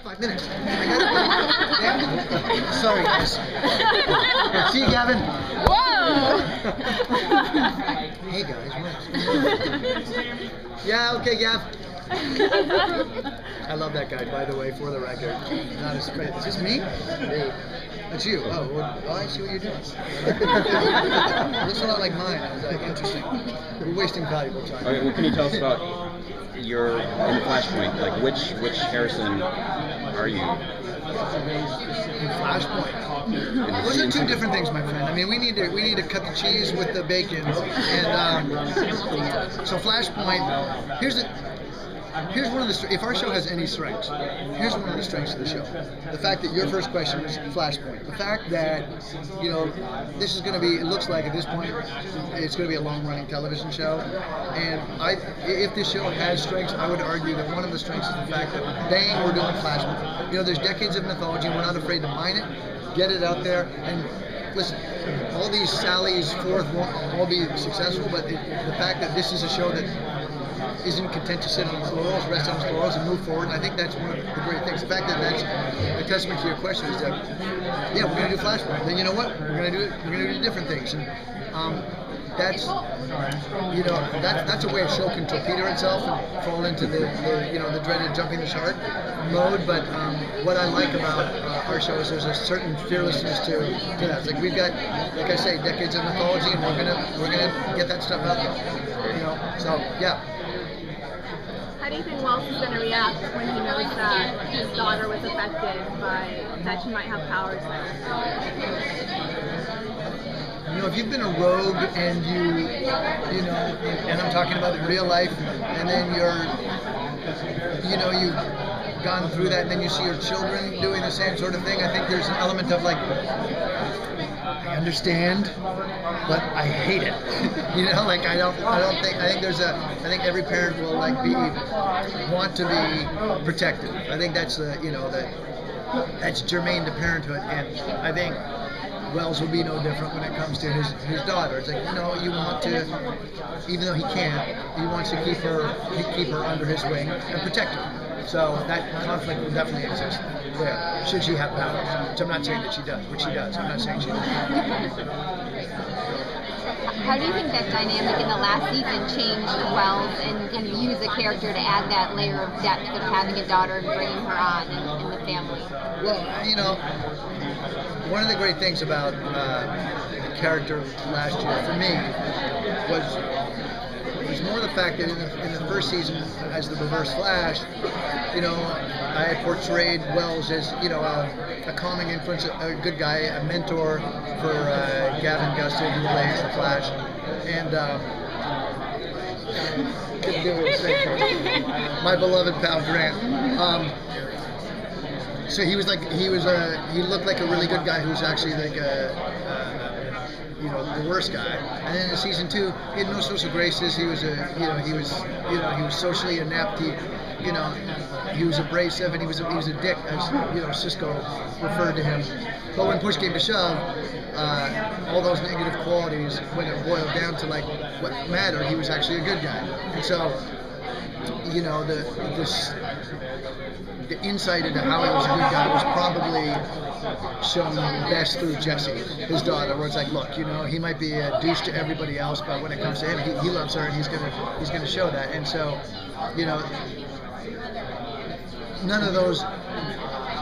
5 minutes. I got it. Sorry, guys. See you, Gavin. Whoa! Hey, guys. Yeah, okay, Gav. I love that guy, by the way, for the record. Not as great. Is this me? It's you. Oh, well, I see what you're doing. Looks a lot like mine. I was like, interesting. We're wasting valuable time. Okay, well, can you tell us about your in Flashpoint? Like, which Harrison are you? In Flashpoint. Those are two different things, my friend. I mean, we need to cut the cheese with the bacon. And so Flashpoint. Here's one of the, if our show has any strengths, here's one of the strengths of the show. The fact that your first question was Flashpoint. The fact that, you know, this is going to be, it looks like at this point, it's going to be a long-running television show. And if this show has strengths, I would argue that one of the strengths is the fact that, bang, we're doing Flashpoint. You know, there's decades of mythology, we're not afraid to mine it, get it out there, and listen, all these sallies forth won't all be successful, but the fact that this is a show that isn't content to sit on its laurels, rest on its laurels, and move forward. And I think that's one of the great things. The fact that that's a testament to your question is that, yeah, we're going to do Flashpoint. Then you know what? We're going to do it. We're going to do different things. And that's, you know, that's a way a show can torpedo itself and fall into the you know, the dreaded jumping the shark mode. But what I like about our show is there's a certain fearlessness to that. It's like we've got, like I say, decades of mythology, and we're gonna get that stuff out there. You know, so yeah. How do you think Wells is going to react when he knows that his daughter was affected by, that she might have powers there? You know, if you've been a rogue and you know, and I'm talking about in real life, and then you know, you've gone through that, and then you see your children doing the same sort of thing, I think there's an element of like, I understand, but I hate it. You know, like I think every parent will like want to be protected. I think that's that's germane to parenthood, and I think Wells will be no different when it comes to his daughter. It's like, you know, you want to, even though he can't, he wants to keep her under his wing and protect her. So that conflict will definitely exist there. Should she have powers? Which I'm not saying that she does, but she does. I'm not saying she doesn't. How do you think that dynamic in the last season changed Wells and used the character to add that layer of depth of having a daughter and bringing her on in the family? Well, you know, one of the great things about the character last year for me was more the fact that in the first season, as the Reverse Flash, you know, I portrayed Wells as, you know, a calming influence, a good guy, a mentor for Gavin Gustin, who plays the Flash, and my beloved pal Grant. So he looked like a really good guy who was actually like you know, the worst guy. And then in season 2, he had no social graces. He was he was socially inept. He was abrasive, and he was a dick, as you know, Cisco referred to him. But when push came to shove, all those negative qualities, when it boiled down to like what mattered, he was actually a good guy. And so, you know, the insight into how he was a good guy was probably shown best through Jessie, his daughter, where it's like, look, you know, he might be a douche to everybody else, but when it comes to him, he loves her, and he's gonna show that. And so, you know, none of those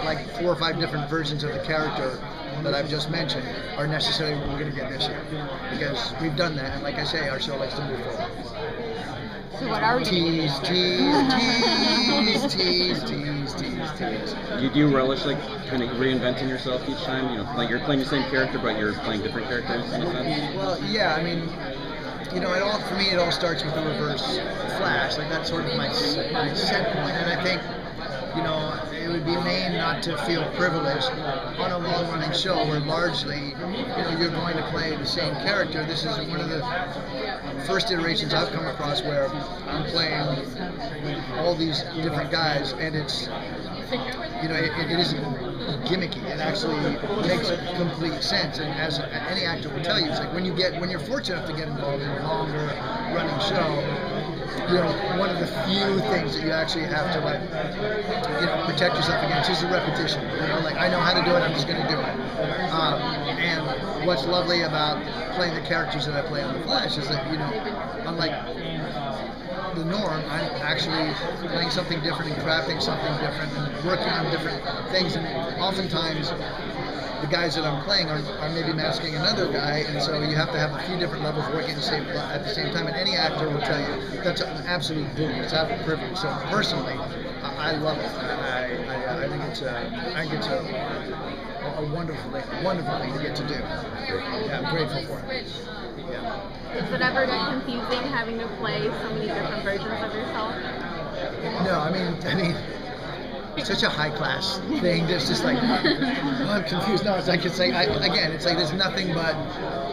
like 4 or 5 different versions of the character that I've just mentioned are necessarily what we're going to get this year, because we've done that, and like I say, our show likes to move forward. So what are we tease. Do you relish like kind of reinventing yourself each time? You know, like you're playing the same character, but you're playing different characters in a sense? Well, yeah, I mean, you know, for me, it all starts with the Reverse Flash. Like that's sort of my set point, and I think, you know, it would be mean not to feel privileged on a long-running show where largely, you know, you're going to play the same character. This is one of the first iterations I've come across where I'm playing all these different guys, and it's, you know, it isn't gimmicky. It actually makes complete sense. And as any actor will tell you, it's like when you're fortunate enough to get involved in a longer running show, one of the few things that you actually have to protect yourself against is the repetition. Like I know how to do it, I'm just going to do it. And what's lovely about playing the characters that I play on The Flash is that unlike the norm, I'm actually playing something different and crafting something different and working on different things. And oftentimes, the guys that I'm playing are maybe masking another guy, and so you have to have a few different levels working at the same time. And any actor will tell you that's an absolute boon. It's a privilege. So personally, I love it. I think it's a wonderful thing to get to do. Yeah, I'm grateful for it. Yeah. Does it ever get confusing having to play so many different versions of yourself? No, I mean, it's such a high class thing. It's just like, oh, I'm confused. No, it's like there's nothing but.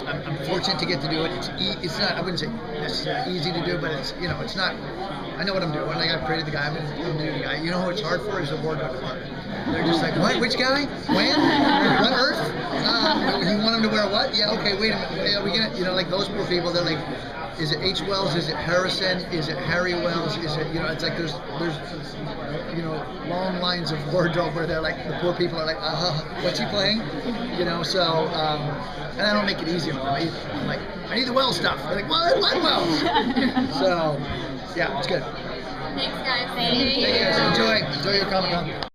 I'm fortunate to get to do it. It's not. I wouldn't say necessarily easy to do, but it's not. I know what I'm doing. Like I've created the guy. I'm the new guy. You know who it's hard for is the wardrobe department. They're just like, what? Which guy? When? What Earth? You want him to wear what? Yeah. Okay. Wait a minute. Are we gonna? Like those poor people. They're like, is it H. Wells? Is it Harrison? Is it Harry Wells? Is it? It's like there's long lines of wardrobe where they're like the poor people are like, what's he playing? So and I don't make it easy on them. I'm like, I need the Wells stuff. They're like, what Wells? So yeah, it's good. Thanks, guys. Thank you. Enjoy your Comic-Con.